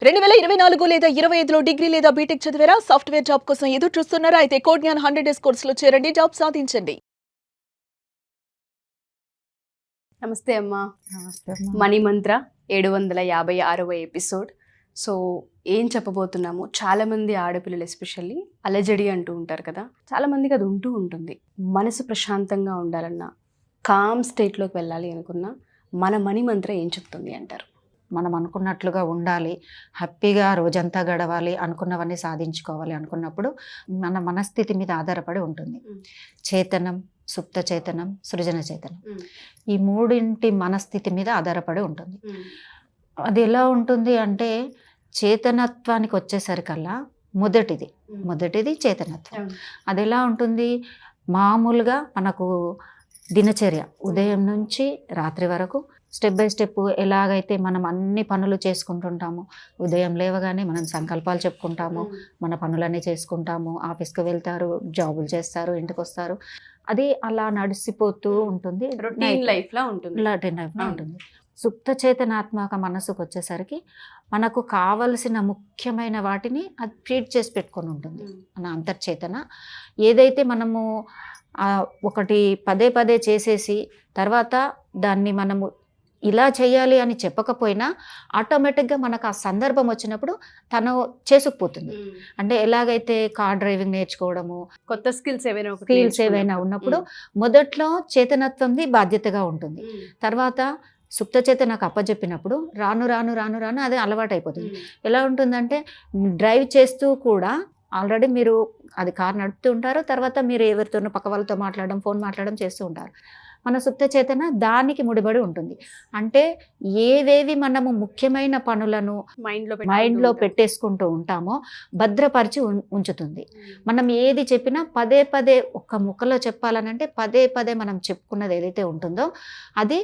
2024 లేదా 25లో డిగ్రీ లేదా బీటెక్ చదివారా? సాఫ్ట్‌వేర్ జాబ్ కోసం ఎదురు చూస్తున్నారా? అయితే కోడ్ జ్ఞాన్ 100 డేస్ కోర్సులో చేరండి. జాబ్ సాధించండి. నమస్తే అమ్మా. నమస్తే అమ్మా. మనీ మంత్ర 756వ ఎపిసోడ్. సో ఏం చెప్పబోతున్నాము, చాలామంది ఆడపిల్లలు ఎస్పెషల్లీ అలజడి అంటూ ఉంటారు కదా, చాలామందికి అది ఉంటూ ఉంటుంది. మనసు ప్రశాంతంగా ఉండాలన్నా, కామ్ స్టేట్లోకి వెళ్ళాలి అనుకున్నా మన మనీ మంత్ర ఏం చెప్తుంది అంటారు? మనం అనుకున్నట్లుగా ఉండాలి, హ్యాపీగా రోజంతా గడవాలి, అనుకున్నవన్నీ సాధించుకోవాలి అనుకున్నప్పుడు మన మనస్థితి మీద ఆధారపడి ఉంటుంది. చేతనం, సుప్త చేతనం, సృజన చేతనం, ఈ మూడింటి మనస్థితి మీద ఆధారపడి ఉంటుంది. అది ఎలా ఉంటుంది అంటే, చేతనత్వానికి వచ్చేసరికల్లా మొదటిది చేతనత్వం. అది ఎలా ఉంటుంది? మామూలుగా మనకు దినచర్య ఉదయం నుంచి రాత్రి వరకు స్టెప్ బై స్టెప్ ఎలాగైతే మనం అన్ని పనులు చేసుకుంటుంటాము, ఉదయం లేవగానే మనం సంకల్పాలు చెప్పుకుంటాము, మన పనులన్నీ చేసుకుంటాము, ఆఫీస్కి వెళ్తారు, జాబులు చేస్తారు, ఇంటికి వస్తారు, అది అలా నడిచిపోతూ ఉంటుంది. రొటీన్ లైఫ్లా ఉంటుంది. సుప్త చేతనాత్మక మనసుకు వచ్చేసరికి మనకు కావలసిన ముఖ్యమైన వాటిని అది ఫీడ్ చేసి పెట్టుకొని ఉంటుంది. మన అంతర్చేతన ఏదైతే మనము ఒకటి పదే పదే చేసేసి తర్వాత దాన్ని మనము ఇలా చేయాలి అని చెప్పకపోయినా ఆటోమేటిక్గా మనకు ఆ సందర్భం వచ్చినప్పుడు తను చేసుకుపోతుంది. అంటే ఎలాగైతే కార్ డ్రైవింగ్ నేర్చుకోవడము, కొత్త స్కిల్స్ ఏవైనా ఉన్నప్పుడు మొదట్లో చేతనత్వంది బాధ్యతగా ఉంటుంది. తర్వాత సుప్త చేతనకు అప్పచెప్పినప్పుడు రాను రాను రాను రాను అది అలవాటు అయిపోతుంది. ఎలా ఉంటుందంటే, డ్రైవ్ చేస్తూ కూడా ఆల్రెడీ మీరు అది కార్ నడుపుతూ ఉంటారు, తర్వాత మీరు ఎవరితోనో పక్క వాళ్ళతో మాట్లాడడం, ఫోన్ మాట్లాడడం చేస్తూ ఉంటారు. మన సుప్త చేతన దానికి ముడిపడి ఉంటుంది. అంటే ఏవేవి మనము ముఖ్యమైన పనులను మైండ్లో పెట్టేసుకుంటూ ఉంటామో భద్రపరిచి ఉంచుతుంది. మనం ఏది చెప్పినా పదే పదే ఒక్క ముక్కలో చెప్పాలనంటే పదే పదే మనం చెప్పుకున్నది ఏదైతే ఉంటుందో అది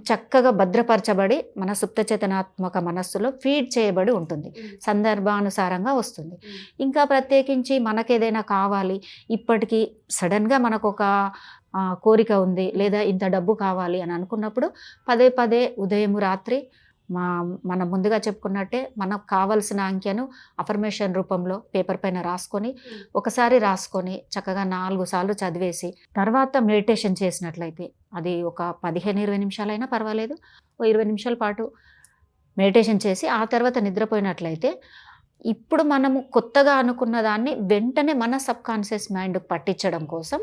చక్కగా భద్రపరచబడి మన సుప్తచేతనాత్మక మనస్సులో ఫీడ్ చేయబడి ఉంటుంది, సందర్భానుసారంగా వస్తుంది. ఇంకా ప్రత్యేకించి మనకేదైనా కావాలి, ఇప్పటికీ సడన్గా మనకు ఒక కోరిక ఉంది, లేదా ఇంత డబ్బు కావాలి అని అనుకున్నప్పుడు పదే పదే ఉదయం రాత్రి మనం ముందుగా చెప్పుకున్నట్టే మనకు కావలసిన అంకెను అఫర్మేషన్ రూపంలో పేపర్ పైన ఒకసారి రాసుకొని చక్కగా 4 సార్లు చదివేసి తర్వాత మెడిటేషన్ చేసినట్లయితే, అది ఒక 15-20 నిమిషాలైనా పర్వాలేదు, 20 నిమిషాల పాటు మెడిటేషన్ చేసి ఆ తర్వాత నిద్రపోయినట్లయితే ఇప్పుడు మనము కొత్తగా అనుకున్న దాన్ని వెంటనే మన సబ్కాన్షియస్ మైండ్కి పట్టించడం కోసం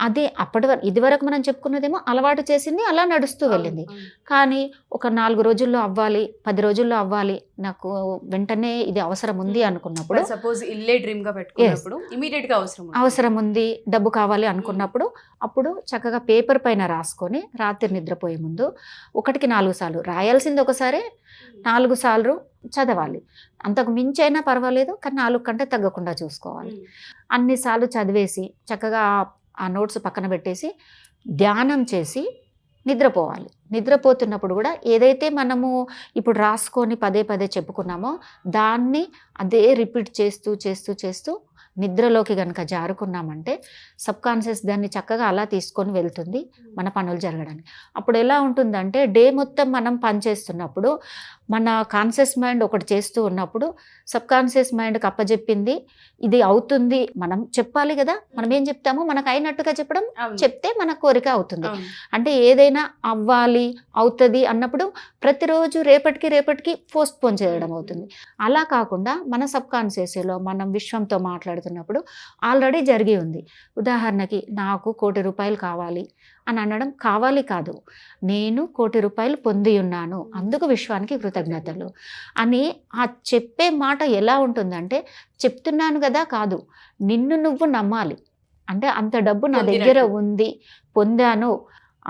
అది ఇదివరకు మనం చెప్పుకున్నదేమో అలవాటు చేసింది, అలా నడుస్తూ వెళ్ళింది. కానీ ఒక 4 రోజుల్లో అవ్వాలి, 10 రోజుల్లో అవ్వాలి, నాకు వెంటనే ఇది అవసరం ఉంది అనుకున్నప్పుడు, సపోజ్ ఇల్లే డ్రీమ్ గా పెట్టుకున్నప్పుడు ఇమిడియట్ గా అవసరం ఉంది, డబ్బు కావాలి అనుకున్నప్పుడు అప్పుడు చక్కగా పేపర్ పైన రాసుకొని రాత్రి నిద్రపోయే ముందు 1కి 4 సార్లు రాయాల్సింది, ఒకసారి 4 సార్లు చదవాలి. అంతకు మించైనా పర్వాలేదు, కానీ 4 కంటే తగ్గకుండా చూసుకోవాలి. అన్నిసార్లు చదివేసి చక్కగా ఆ నోట్స్ పక్కన పెట్టేసి ధ్యానం చేసి నిద్రపోవాలి. నిద్రపోతున్నప్పుడు కూడా ఏదైతే మనము ఇప్పుడు రాసుకొని పదే పదే చెప్పుకున్నామో దాన్ని అదే రిపీట్ చేస్తూ చేస్తూ చేస్తూ నిద్రలోకి కనుక జారుకున్నామంటే సబ్కాన్షియస్ దాన్ని చక్కగా అలా తీసుకొని వెళ్తుంది మన పనులు జరగడానికి. అప్పుడు ఎలా ఉంటుందంటే, డే మొత్తం మనం పనిచేస్తున్నప్పుడు మన కాన్షియస్ మైండ్ ఒకటి చేస్తూ ఉన్నప్పుడు సబ్కాన్షియస్ మైండ్కి అప్పచెప్పింది ఇది అవుతుంది, మనం చెప్పాలి కదా, మనం ఏం చెప్తామో మనకు అయినట్టుగా చెప్పడం, చెప్తే మన కోరిక అవుతుంది. అంటే ఏదైనా అవ్వాలి, అవుతుంది అన్నప్పుడు ప్రతిరోజు రేపటికి పోస్ట్పోన్ చేయడం అవుతుంది. అలా కాకుండా మన సబ్కాన్షియస్లో మనం విశ్వంతో మాట్లాడుతున్నప్పుడు ఆల్రెడీ జరిగి ఉంది. ఉదాహరణకి నాకు 1 కోటి రూపాయలు కావాలి అని అనడం, కావాలి కాదు, నేను 1 కోటి రూపాయలు పొంది ఉన్నాను, అందుకు విశ్వానికి కృతజ్ఞతలు అని ఆ చెప్పే మాట ఎలా ఉంటుందంటే, చెప్తున్నాను కదా కాదు, నిన్ను నువ్వు నమ్మాలి. అంటే అంత డబ్బు నా దగ్గర ఉంది, పొందాను,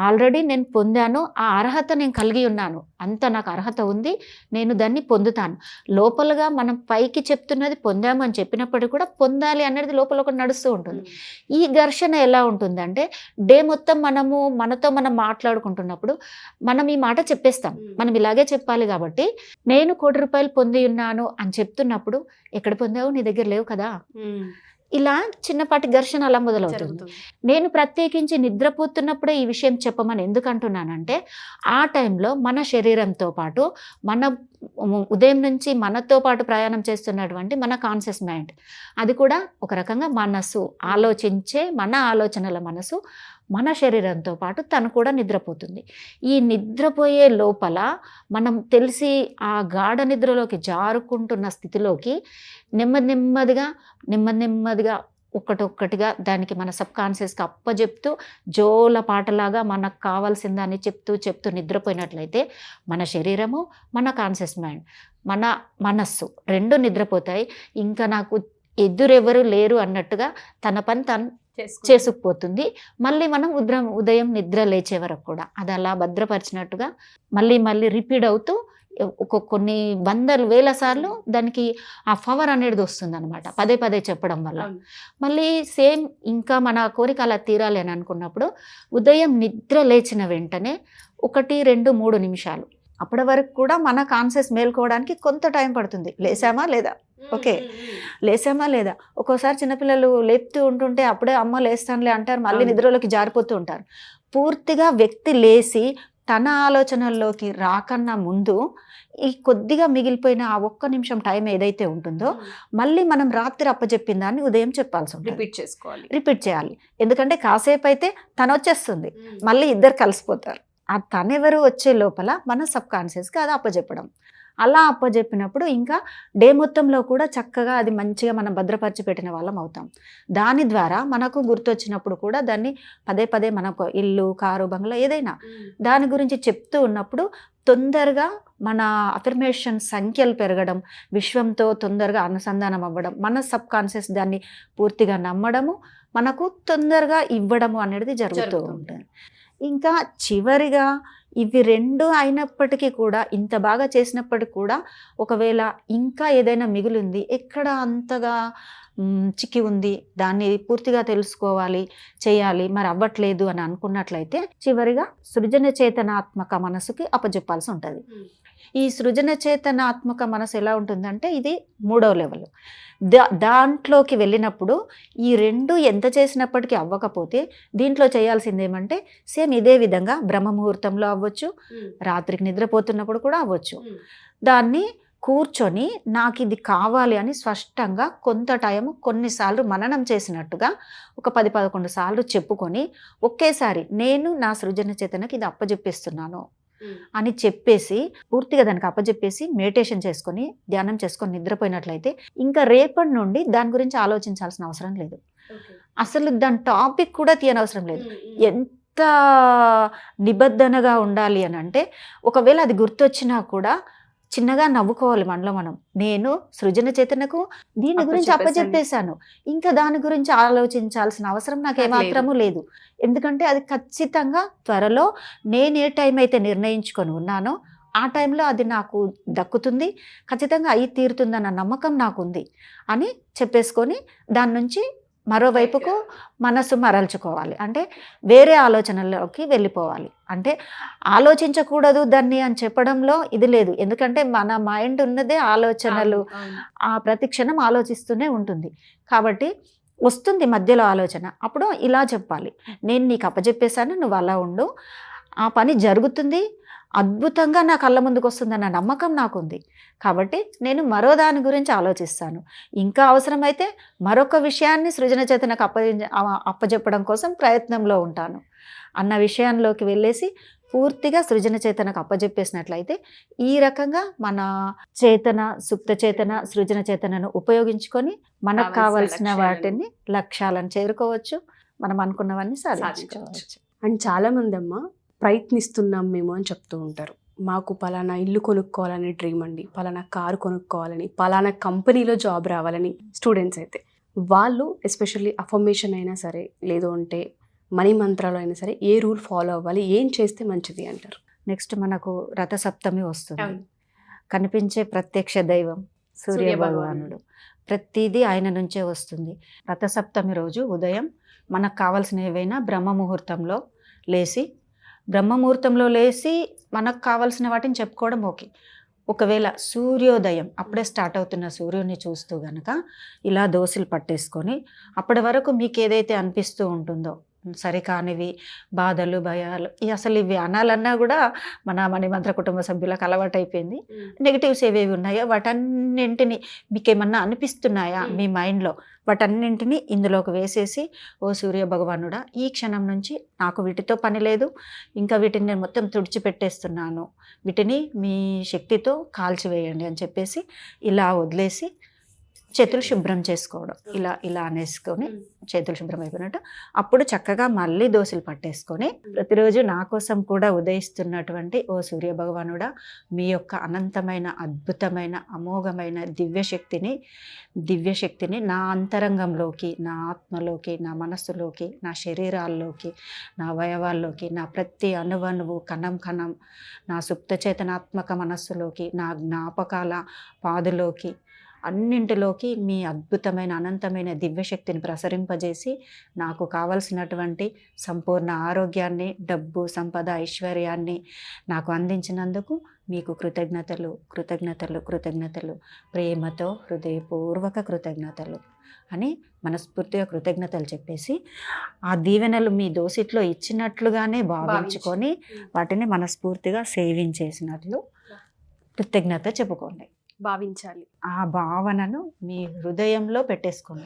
ఆల్రెడీ నేను పొందాను, ఆ అర్హత నేను కలిగి ఉన్నాను, అంత నాకు అర్హత ఉంది, నేను దాన్ని పొందుతాను. లోపలగా మనం పైకి చెప్తున్నది పొందాము అని చెప్పినప్పటికీ కూడా పొందాలి అనేది లోపల ఒకటి నడుస్తూ ఉంటుంది. ఈ ఘర్షణ ఎలా ఉంటుందంటే, డే మొత్తం మనతో మనం మాట్లాడుకుంటున్నప్పుడు మనం ఈ మాట చెప్పేస్తాం, మనం ఇలాగే చెప్పాలి కాబట్టి, నేను 1 కోటి రూపాయలు పొంది ఉన్నాను అని చెప్తున్నప్పుడు, ఎక్కడ పొందావు, నీ దగ్గర లేవు కదా, ఇలా చిన్నపాటి ఘర్షణ అలా మొదలవుతుంది. జరుగుతుంది. నేను ప్రత్యేకించి నిద్రపోతున్నప్పుడే ఈ విషయం చెప్పమని ఎందుకు అంటున్నానంటే, ఆ టైంలో మన శరీరంతో పాటు మన ఉదయం నుంచి మనతో పాటు ప్రయాణం చేస్తున్నటువంటి మన కాన్షియస్ మైండ్, అది కూడా ఒక రకంగా మనసు, ఆలోచించే మన ఆలోచనల మనసు మన శరీరంతో పాటు తను కూడా నిద్రపోతుంది. ఈ నిద్రపోయే లోపల మనం తెలిసి ఆ గాఢ నిద్రలోకి జారుకుంటున్న స్థితిలోకి నెమ్మదిగా ఒక్కటొక్కటిగా దానికి మన సబ్ కాన్షియస్కి అప్పచెప్తూ జోల పాటలాగా మనకు కావాల్సిన దాన్ని చెప్తూ నిద్రపోయినట్లయితే మన శరీరము, మన కాన్షియస్ మైండ్, మన మనస్సు రెండు నిద్రపోతాయి. ఇంకా నాకు ఎదురెవరు లేరు అన్నట్టుగా తన పని తను చేసుకుపోతుంది. మళ్ళీ మనం ఉదయం నిద్ర లేచే వరకు కూడా అది అలా భద్రపరిచినట్టుగా మళ్ళీ రిపీట్ అవుతూ కొన్ని వందల వేల సార్లు దానికి ఆ పవర్ అనేది వస్తుంది అనమాట, పదే చెప్పడం వల్ల. మళ్ళీ సేమ్ ఇంకా మన కోరిక అలా తీరాలి అని అనుకున్నప్పుడు ఉదయం నిద్ర లేచిన వెంటనే 1, 2, 3 నిమిషాలు, అప్పటి వరకు కూడా మన కాన్షియస్ మేల్కోవడానికి కొంత టైం పడుతుంది. లేసామా లేదా, ఓకే, లేసామా లేదా. ఒక్కోసారి చిన్నపిల్లలు లేపుతూ ఉంటుంటే అప్పుడే అమ్మ లేస్తానులే అంటారు, మళ్ళీ నిద్రలోకి జారిపోతూ ఉంటారు. పూర్తిగా వ్యక్తి లేచి తన ఆలోచనల్లోకి రాకన్నా ముందు ఈ కొద్దిగా మిగిలిపోయిన ఆ 1 నిమిషం టైం ఏదైతే ఉంటుందో మళ్ళీ మనం రాత్రి అప్పచెప్పిన దాన్ని ఉదయం చెప్పాల్సి ఉంటుంది, రిపీట్ చేయాలి. ఎందుకంటే కాసేపు అయితే తను వచ్చేస్తుంది, మళ్ళీ ఇద్దరు కలిసిపోతారు. ఆ తనెవరు వచ్చే లోపల మన సబ్ కాన్షియస్కి అది అప్పచెప్పడం. అలా అప్పచెప్పినప్పుడు ఇంకా డే మొత్తంలో కూడా చక్కగా అది మంచిగా మనం భద్రపరిచి పెట్టిన వాళ్ళం అవుతాం. దాని ద్వారా మనకు గుర్తొచ్చినప్పుడు కూడా దాన్ని పదే మనకు ఇల్లు, కారు, బంగ్లా ఏదైనా దాని గురించి చెప్తూ ఉన్నప్పుడు తొందరగా మన అఫర్మేషన్ సంఖ్యలు పెరగడం, విశ్వంతో తొందరగా అనుసంధానం అవ్వడం, మన సబ్ కాన్షియస్ దాన్ని పూర్తిగా నమ్మడము, మనకు తొందరగా ఇవ్వడము అనేది జరుగుతూ ఉంటుంది. ఇంకా చివరిగా ఇవి 2 అయినప్పటికీ కూడా, ఇంత బాగా చేసినప్పటికీ కూడా ఒకవేళ ఇంకా ఏదైనా మిగిలింది, ఎక్కడ అంతగా చిక్కి ఉంది, దాన్ని పూర్తిగా తెలుసుకోవాలి, చేయాలి, మరి అవ్వట్లేదు అని అనుకున్నట్లయితే చివరిగా సృజన చేతనాత్మక మనసుకి అప్పచెప్పాల్సి ఉంటుంది. ఈ సృజన చేతనాత్మక మనసు ఎలా ఉంటుందంటే ఇది 3వ లెవెల్. దాంట్లోకి వెళ్ళినప్పుడు ఈ 2 ఎంత చేసినప్పటికీ అవ్వకపోతే దీంట్లో చేయాల్సింది ఏమంటే సేమ్ ఇదే విధంగా బ్రహ్మ ముహూర్తంలో అవ్వచ్చు, రాత్రికి నిద్రపోతున్నప్పుడు కూడా అవ్వచ్చు. దాన్ని కూర్చొని నాకు ఇది కావాలి అని స్పష్టంగా కొంత టైం కొన్నిసార్లు మననం చేసినట్టుగా ఒక 10-11 సార్లు చెప్పుకొని ఒకేసారి నేను నా సృజన చేతనకి ఇది అప్పజెప్పేస్తున్నాను అని చెప్పేసి పూర్తిగా దానికి అప్పజెప్పేసి మెడిటేషన్ చేసుకొని ధ్యానం చేసుకొని నిద్రపోయినట్లయితే ఇంకా రేపటి నుండి దాని గురించి ఆలోచించాల్సిన అవసరం లేదు. అసలు దాని టాపిక్ కూడా తీయనవసరం లేదు. ఎంత నిబద్ధనగా ఉండాలి అని అంటే ఒకవేళ అది గుర్తొచ్చినా కూడా చిన్నగా నవ్వుకోవాలి మనలో మనం. నేను సృజన చేతనకు దీని గురించి అప్పచెప్పేశాను, ఇంకా దాని గురించి ఆలోచించాల్సిన అవసరం నాకు ఏమాత్రము లేదు. ఎందుకంటే అది ఖచ్చితంగా త్వరలో నేను ఏ టైం అయితే నిర్ణయించుకొని ఉన్నానో ఆ టైంలో అది నాకు దక్కుతుంది, ఖచ్చితంగా అయి తీరుతుందన్న నమ్మకం నాకుంది అని చెప్పేసుకొని దాని నుంచి మరోవైపుకు మనసు మరల్చుకోవాలి. అంటే వేరే ఆలోచనల్లోకి వెళ్ళిపోవాలి. అంటే ఆలోచించకూడదు దాన్ని అని చెప్పడంలో ఇది లేదు. ఎందుకంటే మన మైండ్ ఉన్నదే ఆలోచనలు, ఆ ప్రతి క్షణం ఆలోచిస్తూనే ఉంటుంది. కాబట్టి వస్తుంది మధ్యలో ఆలోచన, అప్పుడు ఇలా చెప్పాలి, నేను నీకు అప్పచెప్పేశాను, నువ్వు అలా ఉండు, ఆ పని జరుగుతుంది, అద్భుతంగా నా కళ్ళ ముందుకు వస్తుందన్న నమ్మకం నాకుంది, కాబట్టి నేను మరో దాని గురించి ఆలోచిస్తాను, ఇంకా అవసరమైతే మరొక విషయాన్ని సృజన చేతనకు అప్పచెప్పడం కోసం ప్రయత్నంలో ఉంటాను అన్న విషయంలోకి వెళ్ళేసి పూర్తిగా సృజన చేతనకు అప్పచెప్పేసినట్లయితే ఈ రకంగా మన చేతన, సుప్త చేతన, సృజన చేతనను ఉపయోగించుకొని మనకు కావాల్సిన వాటిని లక్ష్యాలను చేరుకోవచ్చు, మనం అనుకున్నవన్నీ సాధించుకోవచ్చు. అండ్ చాలామంది అమ్మ ప్రయత్నిస్తున్నాం మేము అని చెప్తూ ఉంటారు, మాకు పలానా ఇల్లు కొనుక్కోవాలని డ్రీమ్ అండి, పలానా కారు కొనుక్కోవాలని, పలానా కంపెనీలో జాబ్ రావాలని స్టూడెంట్స్ అయితే వాళ్ళు ఎస్పెషల్లీ అఫర్మేషన్ అయినా సరే లేదు అంటే మనీ మంత్రాలు అయినా సరే ఏ రూల్ ఫాలో అవ్వాలి, ఏం చేస్తే మంచిది అంటారు? నెక్స్ట్ మనకు రథసప్తమి వస్తుంది. కనిపించే ప్రత్యక్ష దైవం సూర్య భగవానుడు, ప్రతిదీ ఆయన నుంచే వస్తుంది. రథసప్తమి రోజు ఉదయం మనకు కావాల్సిన ఏవైనా బ్రహ్మ ముహూర్తంలో లేచి మనకు కావాల్సిన వాటిని చెప్పుకోవడం ఓకే. ఒకవేళ సూర్యోదయం అప్పుడే స్టార్ట్ అవుతున్న సూర్యుడిని చూస్తూ గనక ఇలా దోశలు పట్టేసుకొని అప్పటి వరకు మీకు ఏదైతే అనిపిస్తూ ఉంటుందో సరికానివి బాధలు భయాలు అసలు ఇవి అనాలన్నా కూడా మన మణిమంత్ర కుటుంబ సభ్యులకు అలవాటైపోయింది. నెగిటివ్స్ ఏవేవి ఉన్నాయో వాటన్నింటినీ మీకు ఏమన్నా అనిపిస్తున్నాయా మీ మైండ్లో, వాటన్నింటినీ ఇందులోకి వేసేసి, ఓ సూర్య భగవానుడా, ఈ క్షణం నుంచి నాకు వీటితో పని లేదు, ఇంకా వీటిని నేను మొత్తం తుడిచిపెట్టేస్తున్నాను, వీటిని మీ శక్తితో కాల్చివేయండి అని చెప్పేసి ఇలా వదిలేసి చేతులు శుభ్రం చేసుకోవడం. ఇలా ఇలా అనేసుకొని చేతులు శుభ్రం అయిపోయినట్టు అప్పుడు చక్కగా మళ్ళీ దోశలు పట్టేసుకొని ప్రతిరోజు నా కోసం కూడా ఉదయిస్తున్నటువంటి ఓ సూర్య భగవానుడా, మీ యొక్క అనంతమైన అద్భుతమైన అమోఘమైన దివ్యశక్తిని నా అంతరంగంలోకి, నా ఆత్మలోకి, నా మనస్సులోకి, నా శరీరాల్లోకి, నా అవయవాల్లోకి, నా ప్రతి అణువణువు కణం కణం, నా సుప్త చేతనాత్మక మనస్సులోకి, నా జ్ఞాపకాల పాదులోకి, అన్నింటిలోకి మీ అద్భుతమైన అనంతమైన దివ్యశక్తిని ప్రసరింపజేసి నాకు కావలసినటువంటి సంపూర్ణ ఆరోగ్యాన్ని, డబ్బు, సంపద, ఐశ్వర్యాన్ని నాకు అందించినందుకు మీకు కృతజ్ఞతలు కృతజ్ఞతలు కృతజ్ఞతలు, ప్రేమతో హృదయపూర్వక కృతజ్ఞతలు అని మనస్ఫూర్తిగా కృతజ్ఞతలు చెప్పేసి ఆ దీవెనలు మీ దోసిట్లో ఇచ్చినట్లుగానే భావించుకొని వాటిని మనస్ఫూర్తిగా సేవించేసినట్లు కృతజ్ఞత చెప్పుకోండి. భావించాలి. ఆ భావనను మీ హృదయంలో పెట్టేసుకోండి.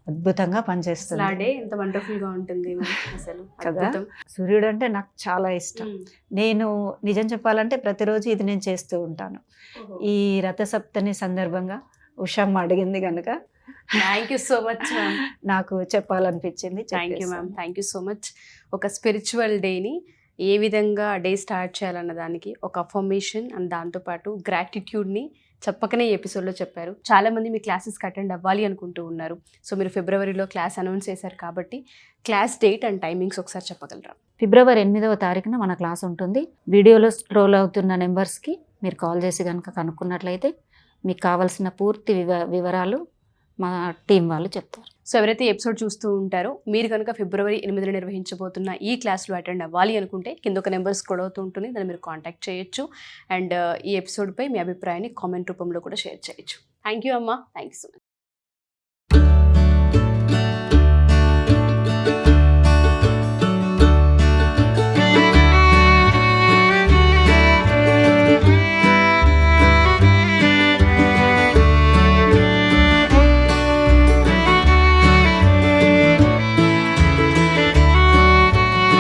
అద్భుతంగా పనిచేస్తుంది. డే ఎంత వండర్ఫుల్ గా ఉంటుంది అసలు కదా. అద్భుతం. సూర్యుడు అంటే నాకు చాలా ఇష్టం. నేను నిజం చెప్పాలంటే ప్రతిరోజు ఇది నేను చేస్తూ ఉంటాను. ఈ రథసప్తమి సందర్భంగా ఉషమ్మ అడిగింది కనుక thank you so much ma'am. నాకు చెప్పాలనిపించింది. Thank you ma'am, thank you so much. ఒక స్పిరిచువల్ డేని ఏ విధంగా డే స్టార్ట్ చేయాలన్న దానికి ఒక అఫర్మేషన్ అండ్ దాంతోపాటు గ్రాటిట్యూడ్ని చెప్పకనే ఈ ఎపిసోడ్లో చెప్పారు. చాలామంది మీ క్లాసెస్కి అటెండ్ అవ్వాలి అనుకుంటూ ఉన్నారు. సో మీరు ఫిబ్రవరిలో క్లాస్ అనౌన్స్ చేశారు కాబట్టి క్లాస్ డేట్ అండ్ టైమింగ్స్ ఒకసారి చెప్పగలరా? ఫిబ్రవరి 8వ తారీఖున మన క్లాస్ ఉంటుంది. వీడియోలో స్క్రోల్ అవుతున్న నెంబర్స్కి మీరు కాల్ చేసి కనుక కనుక్కున్నట్లయితే మీకు కావాల్సిన పూర్తి వివరాలు మా టీం వాళ్ళు చెప్తారు. సో ఎవరైతే ఎపిసోడ్ చూస్తూ ఉంటారో మీరు కనుక ఫిబ్రవరి 8న నిర్వహించబోతున్న ఈ క్లాస్లో అటెండ్ అవ్వాలి అనుకుంటే కింద ఒక నెంబర్ స్క్రోల్ అవుతూ ఉంటుంది, దాన్ని మీరు కాంటాక్ట్ చేయొచ్చు. అండ్ ఈ ఎపిసోడ్పై మీ అభిప్రాయాన్ని కామెంట్ రూపంలో కూడా షేర్ చేయొచ్చు. థ్యాంక్ యూ అమ్మా, థ్యాంక్ యూ సో మచ్.